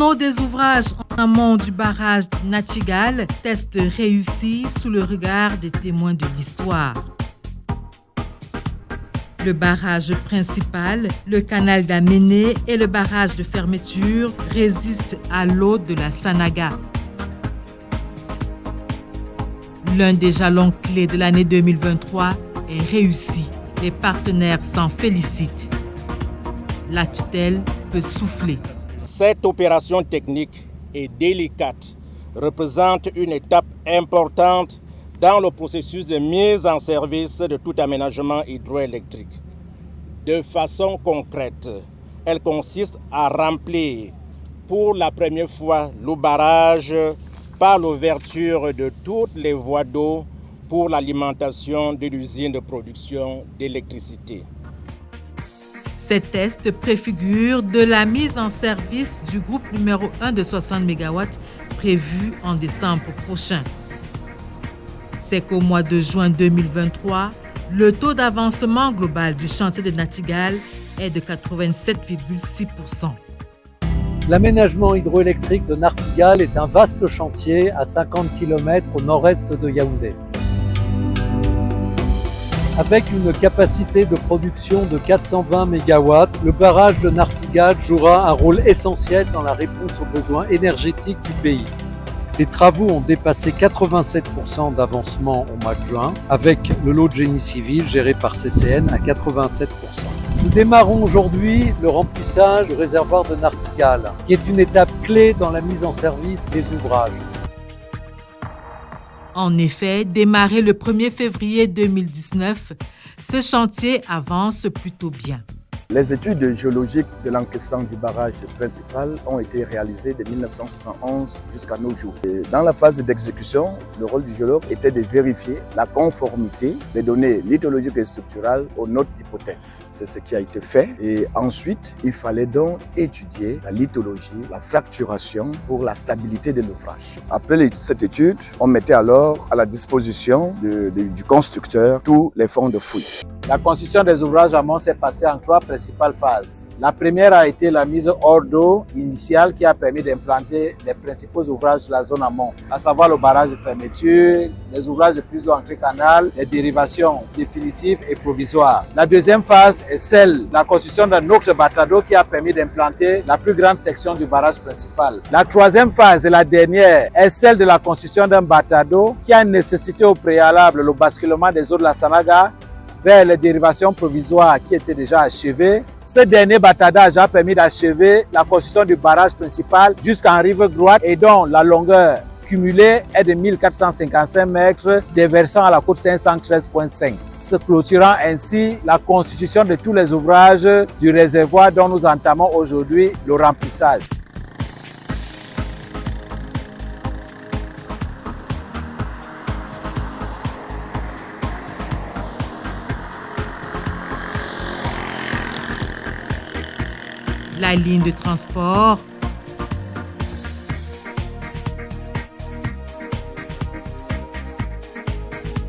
Tour des ouvrages en amont du barrage Nachtigal, test réussi sous le regard des témoins de l'histoire. Le barrage principal, le canal d'Améné et le barrage de fermeture résistent à l'eau de la Sanaga. L'un des jalons clés de l'année 2023 est réussi. Les partenaires s'en félicitent. La tutelle peut souffler. Cette opération technique et délicate représente une étape importante dans le processus de mise en service de tout aménagement hydroélectrique. De façon concrète, elle consiste à remplir pour la première fois le barrage par l'ouverture de toutes les voies d'eau pour l'alimentation de l'usine de production d'électricité. Ces tests préfigurent de la mise en service du groupe numéro 1 de 60 MW prévu en décembre prochain. C'est qu'au mois de juin 2023, le taux d'avancement global du chantier de Nachtigal est de 87,6%. L'aménagement hydroélectrique de Nachtigal est un vaste chantier à 50 km au nord-est de Yaoundé. Avec une capacité de production de 420 MW, le barrage de Nachtigal jouera un rôle essentiel dans la réponse aux besoins énergétiques du pays. Les travaux ont dépassé 87% d'avancement au mois de juin, avec le lot de génie civil géré par CCN à 87%. Nous démarrons aujourd'hui le remplissage du réservoir de Nachtigal, qui est une étape clé dans la mise en service des ouvrages. En effet, démarré le 1er février 2019, ce chantier avance plutôt bien. Les études géologiques de l'encaissement du barrage principal ont été réalisées de 1971 jusqu'à nos jours. Et dans la phase d'exécution, le rôle du géologue était de vérifier la conformité des données lithologiques et structurales aux notes d'hypothèse. C'est ce qui a été fait. Et ensuite, il fallait donc étudier la lithologie, la fracturation pour la stabilité de l'ouvrage. Après cette étude, on mettait alors à la disposition du constructeur tous les fonds de fouilles. La construction des ouvrages amont s'est passée en 3 principales phases. La première a été la mise hors d'eau initiale qui a permis d'implanter les principaux ouvrages de la zone amont, à savoir le barrage de fermeture, les ouvrages de prise d'eau entrée-canal, les dérivations définitives et provisoires. La deuxième phase est celle de la construction d'un autre batado qui a permis d'implanter la plus grande section du barrage principal. La troisième phase et la dernière est celle de la construction d'un batado qui a nécessité au préalable le basculement des eaux de la Sanaga vers les dérivations provisoires qui étaient déjà achevées. Ce dernier batadage a permis d'achever la construction du barrage principal jusqu'en rive droite et dont la longueur cumulée est de 1455 mètres, déversant à la côte 513,5. Se clôturant ainsi la constitution de tous les ouvrages du réservoir dont nous entamons aujourd'hui le remplissage. La ligne de transport,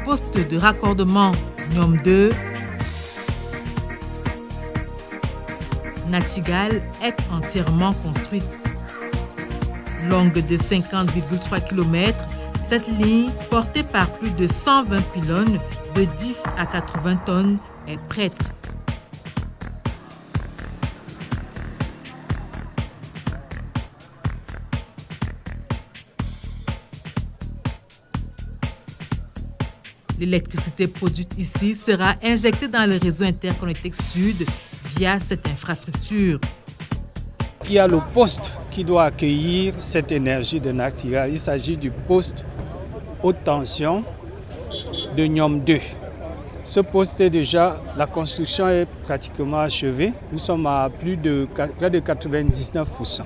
poste de raccordement NIOM 2, Nachtigal est entièrement construite. Longue de 50,3 km, cette ligne, portée par plus de 120 pylônes de 10 à 80 tonnes, est prête. L'électricité produite ici sera injectée dans le réseau interconnecté Sud via cette infrastructure. Il y a le poste qui doit accueillir cette énergie de Nachtigal. Il s'agit du poste haute tension de NIOM 2. Ce poste est déjà, la construction est pratiquement achevée. Nous sommes à près de 99%.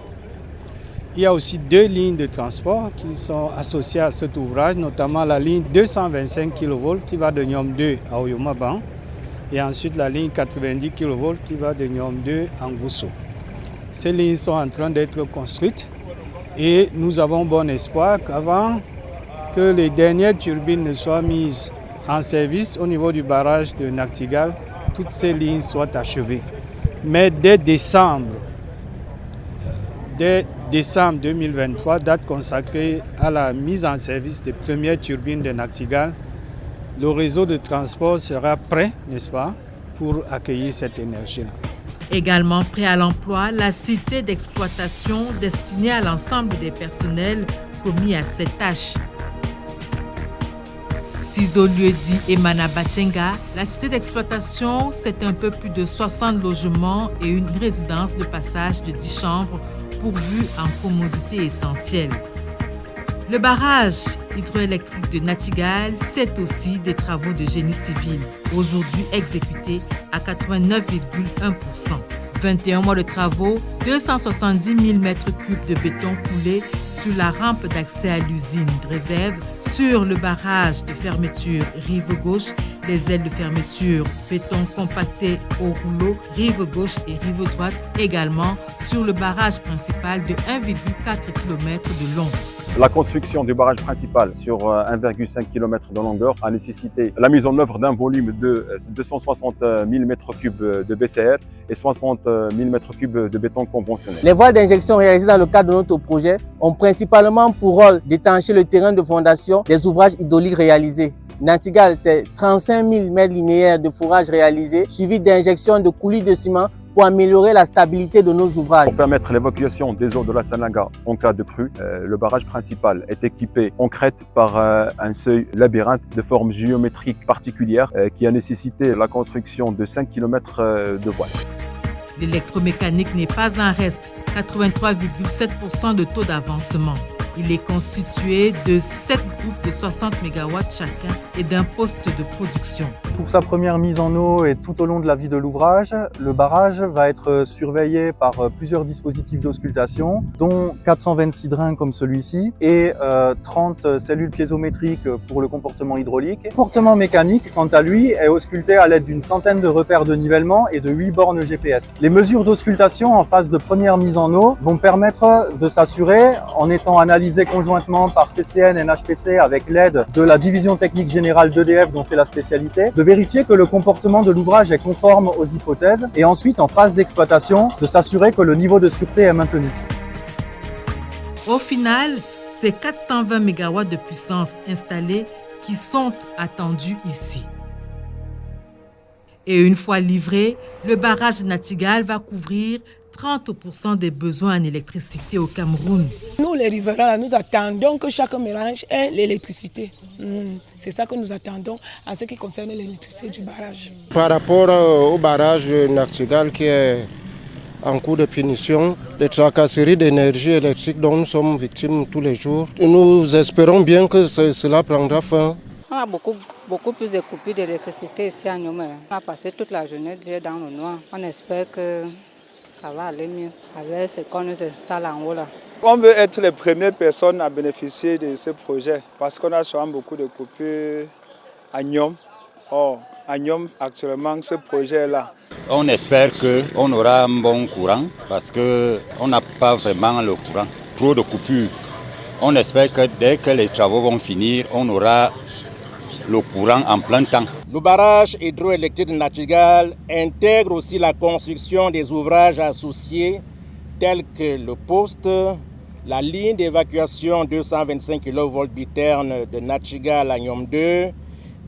Il y a aussi 2 lignes de transport qui sont associées à cet ouvrage, notamment la ligne 225 kV qui va de NIOM 2 à Oyoma-Ban et ensuite la ligne 90 kV qui va de NIOM 2 à Ngousso. Ces lignes sont en train d'être construites et nous avons bon espoir qu'avant que les dernières turbines ne soient mises en service au niveau du barrage de Nachtigal, toutes ces lignes soient achevées. Mais dès décembre 2023, date consacrée à la mise en service des premières turbines de Nachtigal, le réseau de transport sera prêt, n'est-ce pas, pour accueillir cette énergie-là. Également prêt à l'emploi, la cité d'exploitation destinée à l'ensemble des personnels commis à cette tâche. Sizo-Lieu-dit et Manabachenga, la cité d'exploitation, c'est un peu plus de 60 logements et une résidence de passage de 10 chambres pourvue en commodités essentielles. Le barrage hydroélectrique de Nachtigal, c'est aussi des travaux de génie civil, aujourd'hui exécutés à 89,1%. 21 mois de travaux, 270 000 m3 de béton coulé sur la rampe d'accès à l'usine de réserve, sur le barrage de fermeture rive gauche, les ailes de fermeture béton compacté au rouleau rive gauche et rive droite, également sur le barrage principal de 1,4 km de long. La construction du barrage principal sur 1,5 km de longueur a nécessité la mise en œuvre d'un volume de 260 000 m3 de BCR et 60 000 m3 de béton conventionnel. Les voiles d'injection réalisées dans le cadre de notre projet ont principalement pour rôle d'étancher le terrain de fondation des ouvrages hydrauliques réalisés. Nachtigal, c'est 35 000 mètres linéaires de forage réalisés, suivi d'injection de coulis de ciment pour améliorer la stabilité de nos ouvrages. Pour permettre l'évacuation des eaux de la Salanga en cas de crue, le barrage principal est équipé en crête par un seuil labyrinthe de forme géométrique particulière qui a nécessité la construction de 5 km de voies. L'électromécanique n'est pas un reste, 83,7% de taux d'avancement. Il est constitué de 7 groupes de 60 MW chacun et d'un poste de production. Pour sa première mise en eau et tout au long de la vie de l'ouvrage, le barrage va être surveillé par plusieurs dispositifs d'auscultation, dont 426 drains comme celui-ci et 30 cellules piézométriques pour le comportement hydraulique. Le comportement mécanique, quant à lui, est ausculté à l'aide d'une centaine de repères de nivellement et de 8 bornes GPS. Les mesures d'auscultation en phase de première mise en eau vont permettre de s'assurer, en étant analysées conjointement par CCN et NHPC avec l'aide de la division technique générale d'EDF dont c'est la spécialité, de vérifier que le comportement de l'ouvrage est conforme aux hypothèses et ensuite en phase d'exploitation de s'assurer que le niveau de sûreté est maintenu. Au final, c'est 420 MW de puissance installée qui sont attendus ici. Et une fois livré, le barrage de Nachtigal va couvrir 30% des besoins en électricité au Cameroun. Nous, les riverains, nous attendons que chaque mélange ait l'électricité. C'est ça que nous attendons en ce qui concerne l'électricité du barrage. Par rapport au barrage de Nachtigal qui est en cours de finition, les tracasseries d'énergie électrique dont nous sommes victimes tous les jours, nous espérons bien que cela prendra fin. On a beaucoup plus de coupures d'électricité ici à Niamey. On a passé toute la journée dans le noir. On espère que ça va aller mieux avec ce qu'on nous installe en haut là. On veut être les premières personnes à bénéficier de ce projet parce qu'on a souvent beaucoup de coupures à Niom. Or, à Niom, actuellement, ce projet-là. On espère qu'on aura un bon courant parce qu'on n'a pas vraiment le courant. Trop de coupures. On espère que dès que les travaux vont finir, on aura le courant en plein temps. Le barrage hydroélectrique de Nachtigal intègre aussi la construction des ouvrages associés tels que le poste, la ligne d'évacuation 225 kV biterne de Nachtigal à Niom 2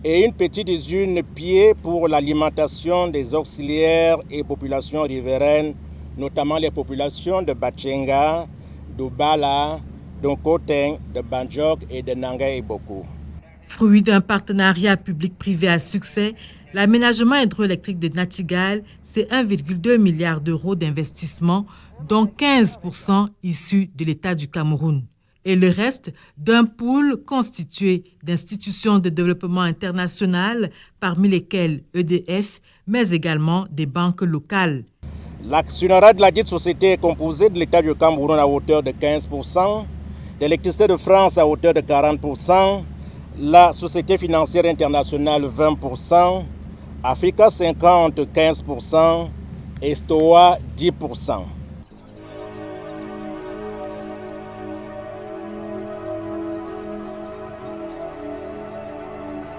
et une petite usine pied pour l'alimentation des auxiliaires et populations riveraines, notamment les populations de Bachenga, de Bala, de Koteng, de Banjok et de Nanga et Boko. Fruit d'un partenariat public-privé à succès, l'aménagement hydroélectrique de Nachtigal, c'est 1,2 milliard d'euros d'investissement, dont 15% issus de l'État du Cameroun. Et le reste d'un pool constitué d'institutions de développement international, parmi lesquelles EDF, mais également des banques locales. L'actionnariat de la dite société est composé de l'État du Cameroun à hauteur de 15%, de l'Électricité de France à hauteur de 40%, la Société financière internationale 20%, Africa 50 15% et Stoa 10%.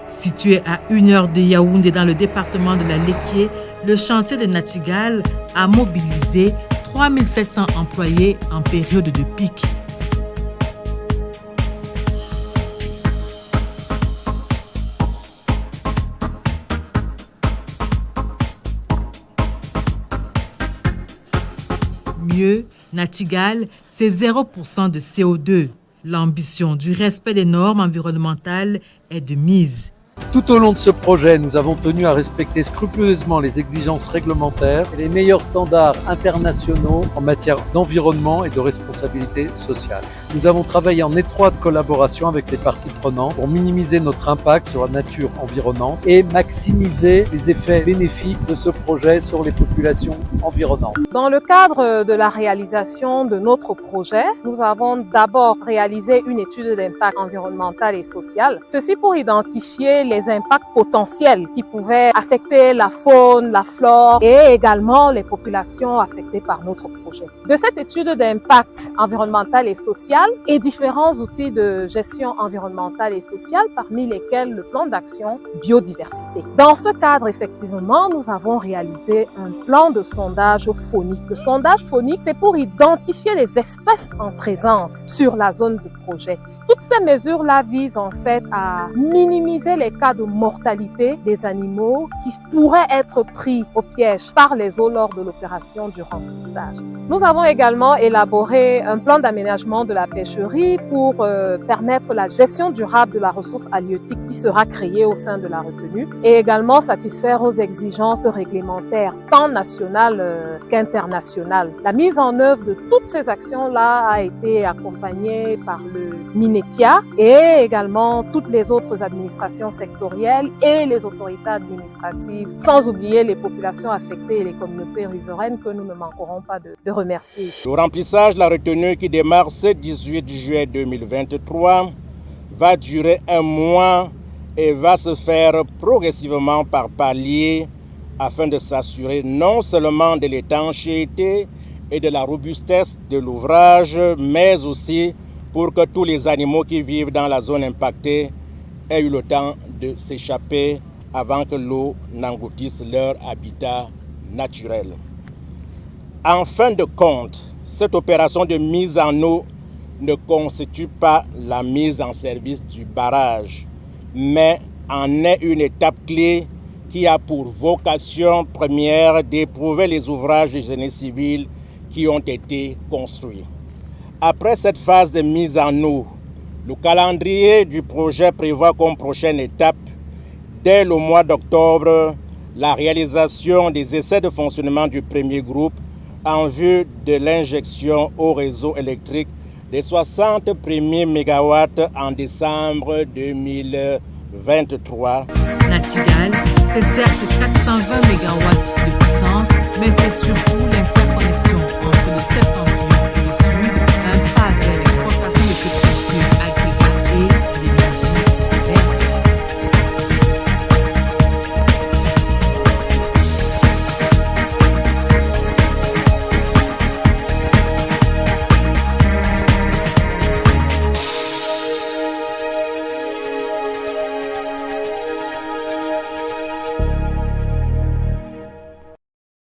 Situé à 1 heure de Yaoundé dans le département de la Léquié, le chantier de Nachtigal a mobilisé 3700 employés en période de pic. Mieux, Nachtigal, c'est 0% de CO2. L'ambition du respect des normes environnementales est de mise. Tout au long de ce projet, nous avons tenu à respecter scrupuleusement les exigences réglementaires et les meilleurs standards internationaux en matière d'environnement et de responsabilité sociale. Nous avons travaillé en étroite collaboration avec les parties prenantes pour minimiser notre impact sur la nature environnante et maximiser les effets bénéfiques de ce projet sur les populations environnantes. Dans le cadre de la réalisation de notre projet, nous avons d'abord réalisé une étude d'impact environnemental et social. Ceci pour identifier les impacts potentiels qui pouvaient affecter la faune, la flore et également les populations affectées par notre projet. De cette étude d'impact environnemental et social et différents outils de gestion environnementale et sociale, parmi lesquels le plan d'action biodiversité. Dans ce cadre, effectivement, nous avons réalisé un plan de sondage phonique. Le sondage phonique, c'est pour identifier les espèces en présence sur la zone de projet. Toutes ces mesures-là visent en fait à minimiser les cas de mortalité des animaux qui pourraient être pris au piège par les eaux lors de l'opération du remplissage. Nous avons également élaboré un plan d'aménagement de la pêcherie pour permettre la gestion durable de la ressource halieutique qui sera créée au sein de la retenue et également satisfaire aux exigences réglementaires tant nationales qu'internationales. La mise en œuvre de toutes ces actions-là a été accompagnée par le MINEPIA et également toutes les autres administrations sectorielles et les autorités administratives, sans oublier les populations affectées et les communautés riveraines que nous ne manquerons pas de remercier. Le remplissage de la retenue qui démarre ce 18 juillet 2023 va durer un mois et va se faire progressivement par paliers afin de s'assurer non seulement de l'étanchéité et de la robustesse de l'ouvrage, mais aussi pour que tous les animaux qui vivent dans la zone impactée aient eu le temps de s'échapper avant que l'eau n'engloutisse leur habitat naturel. En fin de compte, cette opération de mise en eau ne constitue pas la mise en service du barrage, mais en est une étape clé qui a pour vocation première d'éprouver les ouvrages de génie civil qui ont été construits. Après cette phase de mise en eau, le calendrier du projet prévoit comme prochaine étape, dès le mois d'octobre, la réalisation des essais de fonctionnement du premier groupe en vue de l'injection au réseau électrique des 60 premiers mégawatts en décembre 2023. Nachtigal, c'est certes 420 mégawatts de puissance, mais c'est surtout l'interconnexion entre le septentrion